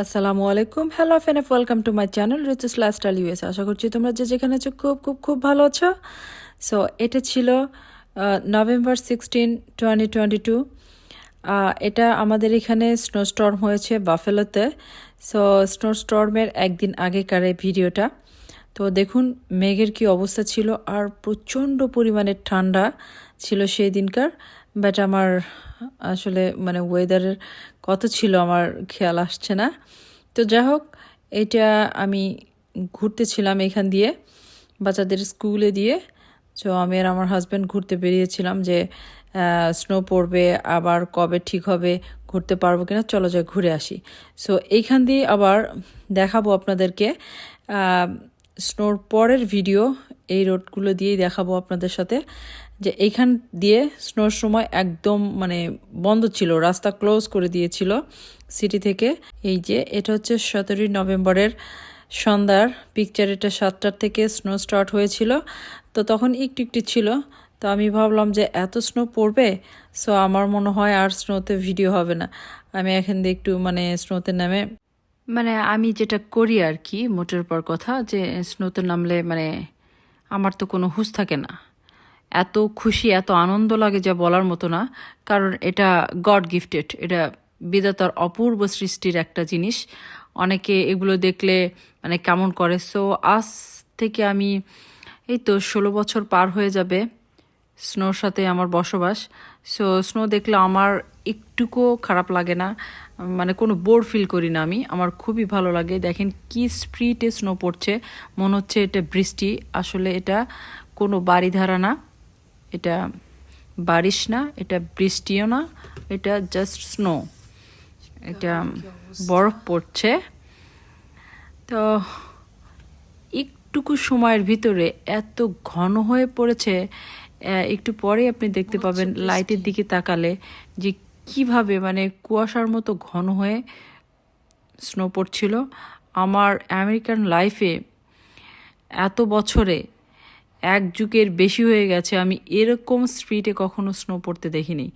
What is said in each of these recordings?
আসসালামু আলাইকুম, hello friend, welcome to my channel Richu's lifestyle US. আশা করছি তোমরা যে যেখানে আছো খুব খুব খুব ভালো আছো। সো এটা ছিল নভেম্বর 16, 2022। এটা আমাদের এখানে স্নোস্টর্ম হয়েছে বাফেলোতে। সো স্নোস্টর্মের একদিন আগেকার এই ভিডিওটা। তো দেখুন মেঘের কি অবস্থা ছিল, আর প্রচণ্ড পরিমাণে ঠান্ডা ছিল সেই দিনকার। বাট আমার আসলে ওয়েদারের কত ছিল আমার খেয়াল আসছে না। তো যাই হোক, এটা আমি ঘুরতেছিলাম এখান দিয়ে বাচ্চাদের স্কুলে দিয়ে। তো আমি আর আমার হাজব্যান্ড ঘুরতে বেরিয়েছিলাম যে স্নো পড়বে, আবার কবে ঠিক হবে, ঘুরতে পারবো কিনা, চলো যাই ঘুরে আসি। সো এইখান দিয়ে আবার দেখাবো আপনাদেরকে স্নোর পরের ভিডিও। এই রোডগুলো দিয়েই দেখাবো আপনাদের সাথে যে এইখান দিয়ে স্নোর সময় একদম বন্ধ ছিল, রাস্তা ক্লোজ করে দিয়েছিল সিটি থেকে। এই যে এটা হচ্ছে 17 নভেম্বরের সন্ধ্যার পিকচার। এটা 7টার থেকে স্নো স্টার্ট হয়েছিল, তো তখন একটু একটু ছিল। তো আমি ভাবলাম যে এত স্নো পড়বে, সো আমার মনে হয় আর স্নোতে ভিডিও হবে না। আমি এখান দিয়ে একটু স্নোতে নামে আমি যেটা করি আর কি, মোটের পর কথা, যে স্নোতে নামলে আমার তো কোনো হুঁশ থাকে না। এত খুশি, এত আনন্দ লাগে যা বলার মতো না। কারণ এটা গড গিফটেড, এটা বিধাতার অপূর্ব সৃষ্টির একটা জিনিস। অনেকে এগুলো দেখলে কেমন করে। সো আজ থেকে আমি এই তো 16 বছর পার হয়ে যাবে স্নোর সাথে আমার বসবাস। সো স্নো দেখলে আমার একটুকুও খারাপ লাগে না, কোনো বোর ফিল করি না আমি। আমার খুবই ভালো লাগে। দেখেন কি স্পিডে স্নো পড়ছে, মনে হচ্ছে এটা বৃষ্টি। আসলে এটা কোনো বাড়িধারা না, এটা বারিশ না, এটা বৃষ্টিও না, এটা জাস্ট স্নো। এটা বরফ পড়ছে। তো একটুকু সময়ের ভিতরে এত ঘন হয়ে পড়েছে, একটু পরে আপনি দেখতে পাবেন লাইটের দিকে তাকালে যে কিভাবে কুয়াশার মতো ঘন হয়ে স্নো পড়ছিল। আমার আমেরিকান লাইফে এত বছরে এক যুগের বেশি হয়ে গেছে, আমি এরকম স্পিডে কখনো স্নো পড়তে দেখিনি।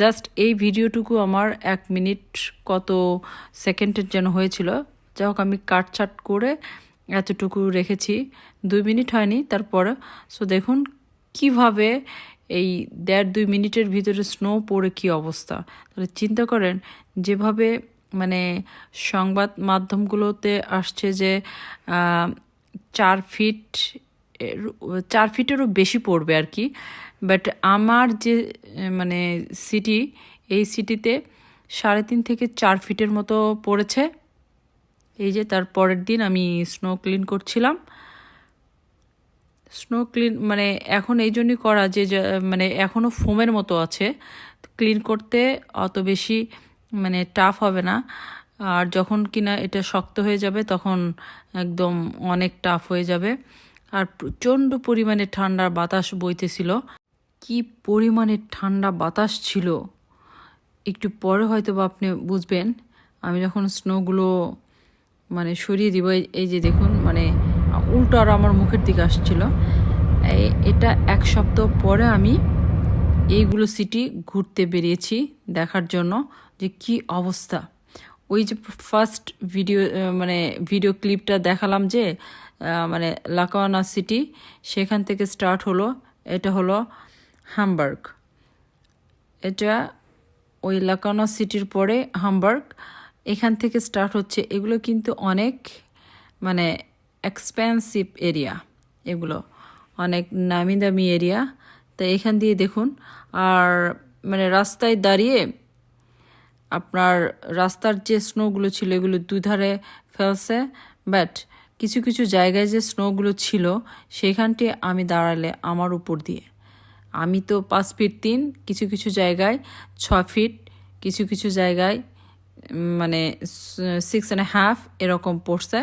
জাস্ট এই ভিডিওটুকু আমার 1 মিনিট কত সেকেন্ডের যেন হয়েছিল। যাই হোক, আমি কাটছাট করে এতটুকু রেখেছি, 2 মিনিট হয়নি তারপরে। সো দেখুন কিভাবে এই 1.5-2 মিনিটের ভিতরে স্নো পড়ে কি অবস্থা। তাহলে চিন্তা করেন, যেভাবে সংবাদ মাধ্যমগুলোতে আসছে যে 4 ফিটেরও বেশি পড়বে আর কি। বাট আমার যে সিটি, এই সিটিতে 3.5 থেকে 4 ফিটের মতো পড়েছে। এই যে তার পরের দিন আমি স্নো ক্লিন করছিলাম। স্নো ক্লিন এখন এই জন্যই করা যে এখনও ফোমের মতো আছে, ক্লিন করতে অত বেশি টাফ হবে না। আর যখন কিনা এটা শক্ত হয়ে যাবে তখন একদম অনেক টাফ হয়ে যাবে। আর প্রচণ্ড পরিমাণে ঠান্ডা বাতাস বইতেছিল। কি পরিমাণে ঠান্ডা বাতাস ছিল একটু পরে হয়তো বা আপনি বুঝবেন। আমি যখন স্নোগুলো সরিয়ে দিব, এই যে দেখুন উল্টো আর আমার মুখের দিকে আসছিল। এটা 1 সপ্তাহ পরে আমি এইগুলো সিটি ঘুরতে বেরিয়েছি দেখার জন্য যে কি অবস্থা। ওই যে ফার্স্ট ভিডিও ক্লিপটা দেখালাম যে লাকাওয়ানা সিটি, সেখান থেকে স্টার্ট হলো। এটা হলো হামবার্গ। এটা ওই লাকাওয়ানা সিটির পরে হামবার্গ, এখান থেকে স্টার্ট হচ্ছে। এগুলো কিন্তু অনেক এক্সপেন্সিভ এরিয়া, এগুলো অনেক নামি দামি এরিয়া। তো এখান দিয়ে দেখুন, আর রাস্তায় দাঁড়িয়ে আপনার রাস্তার যে স্নোগুলো ছিল এগুলো দুধারে ফেলছে। বাট কিছু কিছু জায়গায় যে স্নোগুলো ছিল সেখানটি আমি দাঁড়ালে আমার উপর দিয়ে, আমি তো 5 ফিট 3, কিছু কিছু জায়গায় 6 ফিট, কিছু কিছু জায়গায় 6.5 এরকম পড়ছে।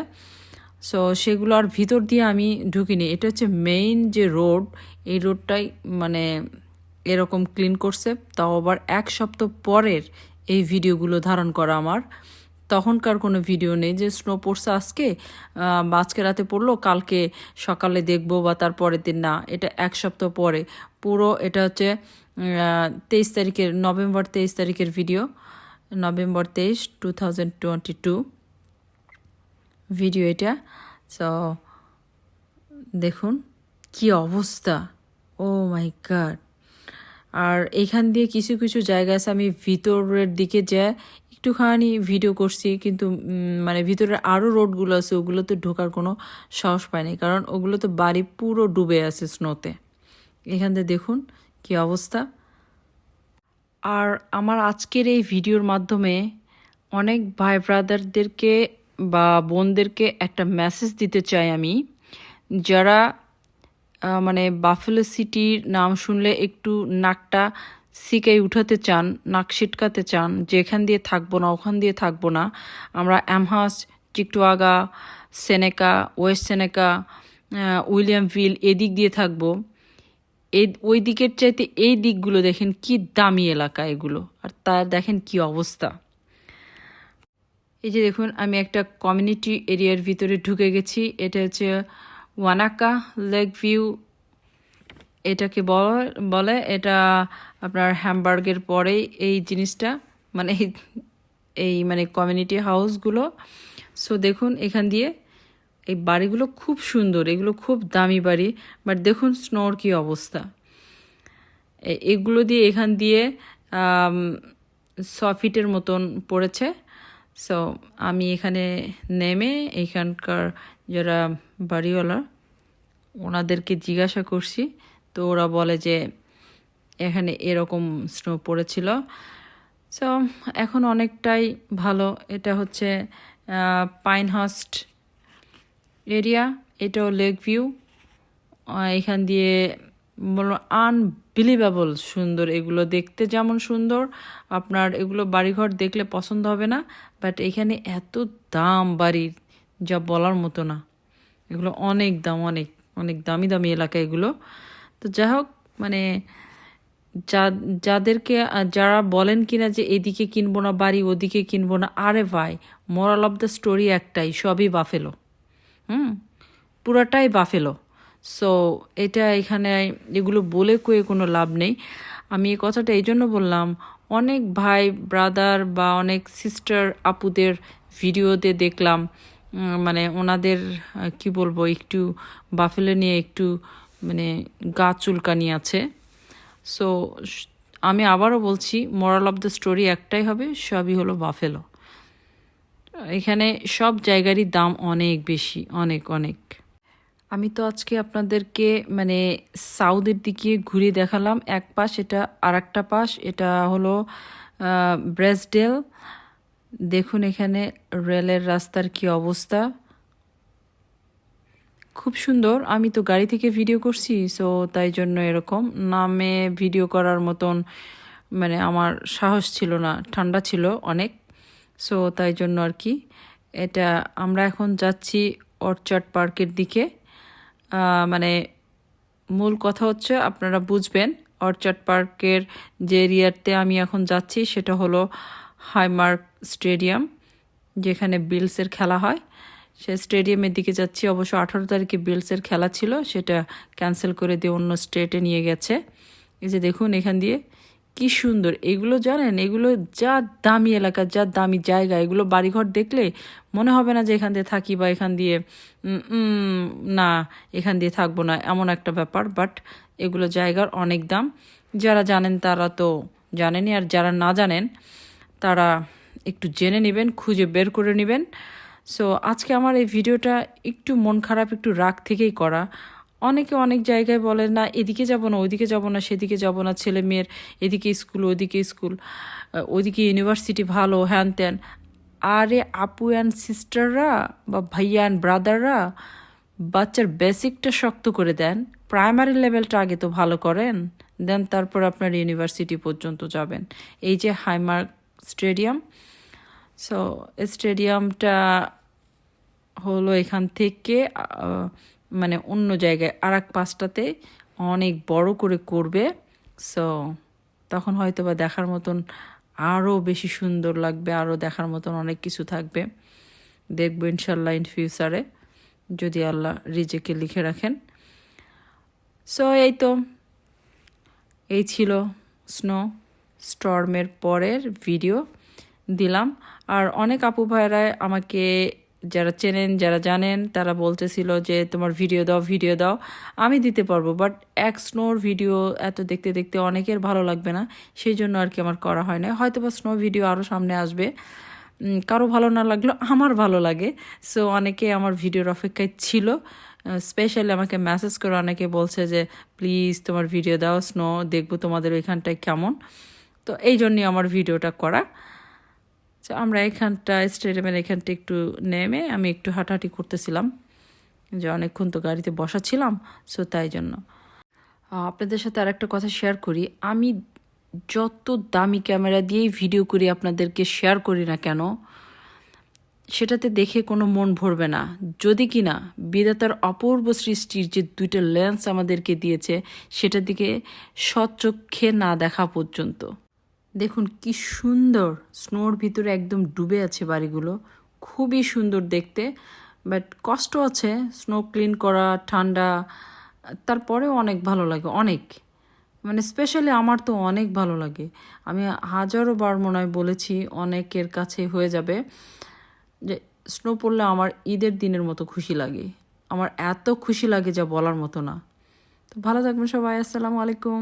সো সেগুলো আর ভিতর দিয়ে আমি ঢুকিনি। এটা হচ্ছে মেইন যে রোড, এই রোডটাই এরকম ক্লিন করছে। তাও আবার 1 সপ্তাহ পরের এই ভিডিওগুলো ধারণ করা আমার। তখনকার কোনো ভিডিও নেই যে স্নো পড়ছে আজকে আজকে রাতে পড়লো, কালকে সকালে দেখবো বা তার পরের দিন না। এটা 1 সপ্তাহ পরে পুরো। এটা হচ্ছে 23 তারিখের, নভেম্বর 23 তারিখের ভিডিও, নভেম্বর 23, 2022। ভিডিও এটা। সো দেখুন কি অবস্থা, ও মাই গড। আর এখান দিয়ে কিছু কিছু জায়গা আছে আমি ভিতরের দিকে যা একটুখানি ভিডিও করছি, কিন্তু মানে ভিতরের আরও রোডগুলো আছে ওগুলোতে ঢোকার কোনো সাহস পায়নি, কারণ ওগুলো তো বাড়ি পুরো ডুবে আছে স্নোতে। এখান থেকে দেখুন কি অবস্থা। আর আমার আজকের এই ভিডিওর মাধ্যমে অনেক ভাই ব্রাদারদেরকে বা বোনদেরকে একটা মেসেজ দিতে চাই আমি, যারা মানে বাফেলো সিটির নাম শুনলে একটু নাকটা সিকাই উঠাতে চান, নাক সিটকাতে চান, যে এখান দিয়ে থাকবো না ওখান দিয়ে থাকবো না, আমরা অ্যামহার্স্ট, চিকটুয়াগা, সেনেকা, ওয়েস্ট সেনেকা, উইলিয়ামভিল এদিক দিয়ে থাকবো। ওই দিকের চাইতে এই দিকগুলো দেখেন কি দামি এলাকা এগুলো, আর তার দেখেন কি অবস্থা। এই যে দেখুন আমি একটা কমিউনিটি এরিয়ার ভিতরে ঢুকে গেছি। এটা হচ্ছে ওয়ানাকা লেক ভিউ, এটাকে বলে। এটা আপনার হ্যামবার্গের পরেই এই জিনিসটা, মানে এই মানে কমিউনিটি হাউসগুলো। সো দেখুন এখান দিয়ে এই বাড়িগুলো খুব সুন্দর, এগুলো খুব দামি বাড়ি, বাট দেখুন স্নোর কি অবস্থা। এগুলো দিয়ে এখান দিয়ে 6 ফিটের মতন পড়েছে। সো আমি এখানে নেমে এখানকার যারা বাড়িওয়ালা ওনাদেরকে জিজ্ঞাসা করছি, তো ওরা বলে যে এখানে এরকম স্নো পড়েছিল। সো এখন অনেকটাই ভালো। এটা হচ্ছে পাইনহার্স্ট এরিয়া, এটাও লেক ভিউ। এখান দিয়ে বলো আনবিলিভেবল সুন্দর, এগুলো দেখতে যেমন সুন্দর, আপনার এগুলো বাড়িঘর দেখলে পছন্দ হবে না, বাট এখানে এত দাম বাড়ির যা বলার মতো না। এগুলো অনেক দাম, অনেক অনেক দামি দামি এলাকা এগুলো। তো যাই হোক, মানে যাদেরকে যারা বলেন কিনা যে এদিকে কিনবো না বাড়ি ওদিকে কিনবো না, আরে ভাই মোরাল অফ দ্য স্টোরি একটাই, সবই বাফেলো। পুরাটাই বাফেলো। সো এটা এখানে এগুলো বলে কয়ে কোনো লাভ নেই। আমি এই কথাটা এই জন্য বললাম, অনেক ভাই ব্রাদার বা অনেক সিস্টার আপুদের ভিডিওতে দেখলাম, মানে ওনাদের কি বলবো, একটু বাফেলো নিয়ে একটু মানে গা চুলকানি আছে। সো আমি আবারও বলছি, মোরাল অফ দ্য স্টোরি একটাই হবে, সবই হলো বাফেলো। এখানে সব জায়গারই দাম অনেক বেশি, অনেক অনেক। আমি তো আজকে আপনাদেরকে মানে সাউথের দিকে ঘুরে দেখালাম এক পাশ, এটা আর একটা পাশ, এটা হলো ব্রেসডেল। দেখুন এখানে রেলের রাস্তার কি অবস্থা, খুব সুন্দর। আমি তো গাড়ি থেকে ভিডিও করছি, সো তাই জন্য এরকম নামে ভিডিও করার মতন মানে আমার সাহস ছিল না, ঠান্ডা ছিল অনেক। সো তাই জন্য আর কি। এটা আমরা এখন যাচ্ছি অর্চার্ড পার্কের দিকে। মানে মূল কথা হচ্ছে আপনারা বুঝবেন, অর্চার্ড পার্কের যে এরিয়াতে আমি এখন যাচ্ছি সেটা হলো হাইমার্ক স্টেডিয়াম, যেখানে বিলসের খেলা হয়। সে স্টেডিয়ামের দিকে যাচ্ছি। অবশ্য 18 তারিখে বিলসের খেলা ছিল, সেটা ক্যান্সেল করে দিয়ে অন্য স্টেটে নিয়ে গেছে। এই যে দেখুন এখান দিয়ে কি সুন্দর এগুলো, জানেন এগুলো যা দামি এলাকা, যা দামি জায়গা, এগুলো বাড়িঘর দেখলে মনে হবে না যে এখান দিয়ে থাকি বা এখান দিয়ে না এখান দিয়ে থাকবো না, এমন একটা ব্যাপার। বাট এগুলো জায়গার অনেক দাম। যারা জানেন তারা তো জানেনই, আর যারা না জানেন তারা একটু জেনে নেবেন, খুঁজে বের করে নেবেন। সো আজকে আমার এই ভিডিওটা একটু মন খারাপ, একটু রাগ থেকেই করা। অনেকে অনেক জায়গায় বলে না এদিকে যাব না ওইদিকে যাব না সেদিকে যাব না, ছেলে মেয়ের এদিকে স্কুল ওইদিকে স্কুল, ওইদিকে ইউনিভার্সিটি ভালো, হ্যান ত্যান। আরে আপু অ্যান্ড সিস্টাররা বা ভাইয়া অ্যান্ড ব্রাদাররা, বাচ্চার বেসিকটা শক্ত করে দেন, প্রাইমারি লেভেলটা আগে তো ভালো করেন, দেন তারপর আপনার ইউনিভার্সিটি পর্যন্ত যাবেন। এই যে হাইমার্ক স্টেডিয়াম, সো স্টেডিয়ামটা হলো এখান থেকে মানে অন্য জায়গায় আর এক পাশটাতে অনেক বড় করে করবে। সো তখন হয়তো বা দেখার মতন আরও বেশি সুন্দর লাগবে, আরও দেখার মতন অনেক কিছু থাকবে। দেখবো ইনশাল্লাহ ইন ফিউচারে, যদি আল্লাহ রিজেকে লিখে রাখেন। সো এই তো, এই ছিল স্নো স্টর্মের পরের ভিডিও দিলাম। আর অনেক আপু ভাইরা আমাকে যারা চেনেন যারা জানেন তারা বলতেছিল যে তোমার ভিডিও দাও আমি দিতে পারবো, বাট এক স্নোর ভিডিও এত দেখতে দেখতে অনেকের ভালো লাগবে না, সেই জন্য আর কি আমার করা হয় না। হয়তো বা স্নো ভিডিও আরও সামনে আসবে, কারো ভালো না লাগলেও আমার ভালো লাগে। সো অনেকে আমার ভিডিওর অপেক্ষায় ছিল, স্পেশালি আমাকে মেসেজ করে অনেকে বলছে যে প্লিজ তোমার ভিডিও দাও, স্নো দেখবো তোমাদের ওইখানটায় কেমন। তো এই জন্যই আমার ভিডিওটা করা। তো আমরা স্টেডিয়ামের এখানটা একটু নেমে আমি একটু হাঁটাহাঁটি করতেছিলাম, যে অনেকক্ষণ তো গাড়িতে বসা ছিলাম, সো তাই জন্য। আপনাদের সাথে আর একটা কথা শেয়ার করি, আমি যত দামি ক্যামেরা দিয়েই ভিডিও করি আপনাদেরকে শেয়ার করি না কেন, সেটাতে দেখে কোনো মন ভরবে না যদি কি না বিধাতার অপূর্ব সৃষ্টির যে দুইটা লেন্স আমাদেরকে দিয়েছে সেটার দিকে সচক্ষে না দেখা পর্যন্ত। দেখুন কি সুন্দর, স্নোর ভিতরে একদম ডুবে আছে বাড়িগুলো, খুবই সুন্দর দেখতে। বাট কষ্ট আছে স্নো ক্লিন করা, ঠান্ডা, তারপরেও অনেক ভালো লাগে, অনেক, মানে স্পেশালি আমার তো অনেক ভালো লাগে। আমি হাজারো বার মনে হয় বলেছি, অনেকের কাছে হয়ে যাবে যে স্নো পড়লে আমার ঈদের দিনের মতো খুশি লাগে, আমার এত খুশি লাগে যা বলার মতো না। তো ভালো থাকবেন সবাই, আসসালামু আলাইকুম।